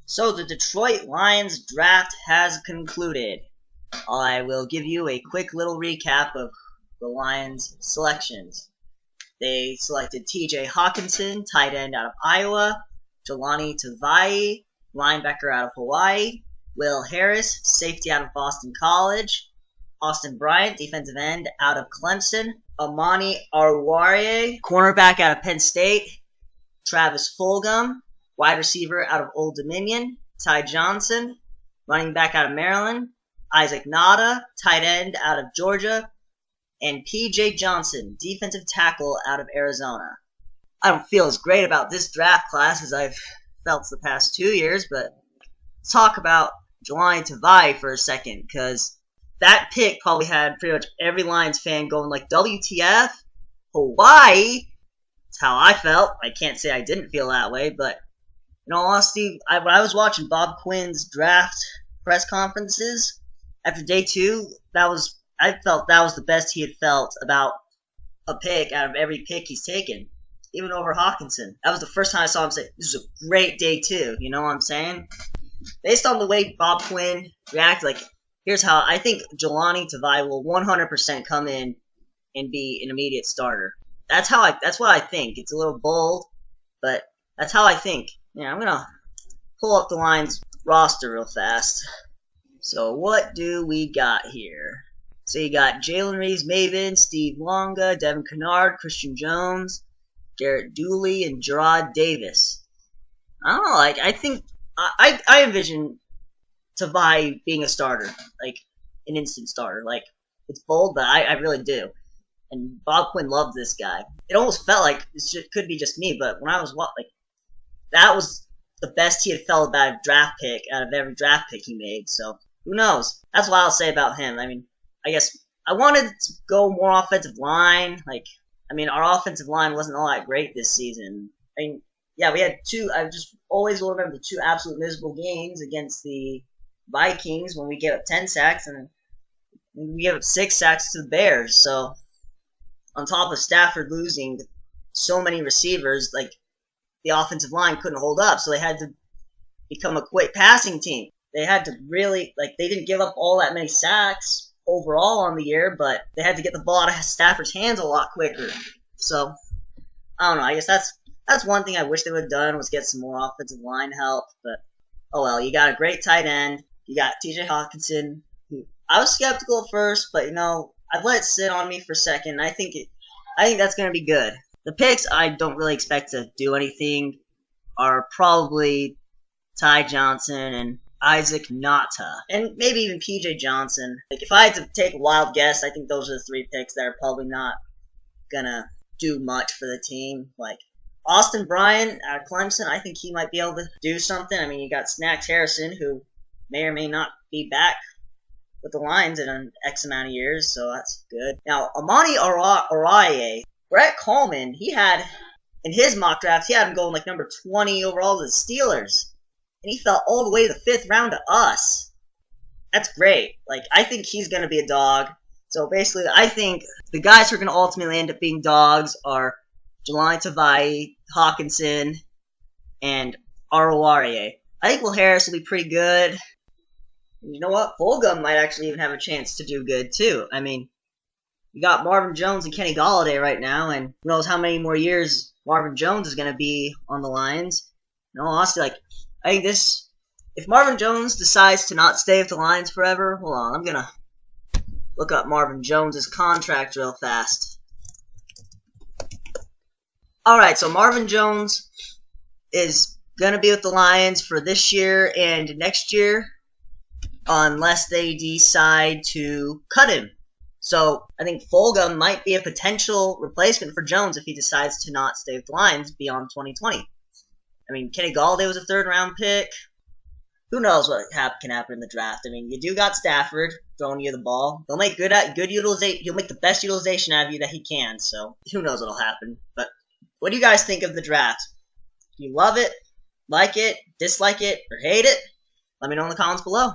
So the Detroit Lions draft has concluded. I will give you a quick little recap of the Lions selections. They selected TJ Hawkinson, tight end out of Iowa, Jelani Tavai, linebacker out of Hawaii, Will Harris, safety out of Boston College, Austin Bryant, defensive end out of Clemson, Amani Arwarie, cornerback out of Penn State, Travis Fulgham, wide receiver out of Old Dominion, Ty Johnson, running back out of Maryland, Isaac Nada, tight end out of Georgia, and P.J. Johnson, defensive tackle out of Arizona. I don't feel as great about this draft class as I've felt the past 2 years, but let's talk about Jelani Tavai for a second, because that pick probably had pretty much every Lions fan going like, WTF? Hawaii? That's how I felt. I can't say I didn't feel that way, but in all honesty, when I was watching Bob Quinn's draft press conferences after day 2, I felt that was the best he had felt about a pick out of every pick he's taken, even over Hawkinson. That was the first time I saw him say, this is a great day 2, you know what I'm saying? Based on the way Bob Quinn reacted, here's how I think Jelani Tavai will 100% come in and be an immediate starter. That's what I think. It's a little bold, but that's how I think. Yeah, I'm gonna pull up the Lions roster real fast. So what do we got here? So you got Jalen Reeves-Maybin, Steve Longa, Devin Kennard, Christian Jones, Garrett Dooley, and Gerard Davis. I don't know, I think I envision Tavai being a starter, an instant starter. It's bold, but I really do. And Bob Quinn loved this guy. It almost felt like this could be just me, but when I was that was the best he had felt about a draft pick out of every draft pick he made. So who knows? That's what I'll say about him. I guess I wanted to go more offensive line. Our offensive line wasn't all that great this season. Yeah, we had 2. I just always will remember the 2 absolute miserable games against the Vikings when we gave up 10 sacks and we gave up 6 sacks to the Bears. So on top of Stafford losing so many receivers, the offensive line couldn't hold up, so they had to become a quick passing team. They had to really, they didn't give up all that many sacks overall on the year, but they had to get the ball out of Stafford's hands a lot quicker. So, I don't know, I guess that's one thing I wish they would have done, was get some more offensive line help, but oh well. You got a great tight end. You got TJ Hawkinson, who I was skeptical at first, but I've let it sit on me for a second. I think that's going to be good. The picks I don't really expect to do anything are probably Ty Johnson and Isaac Nata, and maybe even P.J. Johnson. If I had to take a wild guess, I think those are the 3 picks that are probably not gonna do much for the team. Austin Bryant out of Clemson, I think he might be able to do something. You got Snacks Harrison, who may or may not be back with the Lions in an X amount of years, so that's good. Now, Amani Arwarie, Brett Coleman, he had, in his mock draft, he had him going number 20 overall to the Steelers. And he fell all the way to the 5th round to us. That's great. I think he's going to be a dog. So basically, I think the guys who are going to ultimately end up being dogs are Jelani Tavai, Hawkinson, and Arwarie. I think Will Harris will be pretty good. And you know what? Fulgham might actually even have a chance to do good, too. You got Marvin Jones and Kenny Golladay right now, and who knows how many more years Marvin Jones is going to be on the Lions. Honestly, I think if Marvin Jones decides to not stay with the Lions forever, hold on, I'm going to look up Marvin Jones' contract real fast. Alright, so Marvin Jones is going to be with the Lions for this year and next year, unless they decide to cut him. So I think Fulgham might be a potential replacement for Jones if he decides to not stay with the Lions beyond 2020. Kenny Golladay was a 3rd round pick. Who knows what can happen in the draft? You do got Stafford throwing you the ball. He'll make good utilization. He'll make the best utilization out of you that he can. So who knows what'll happen? But what do you guys think of the draft? Do you love it, like it, dislike it, or hate it? Let me know in the comments below.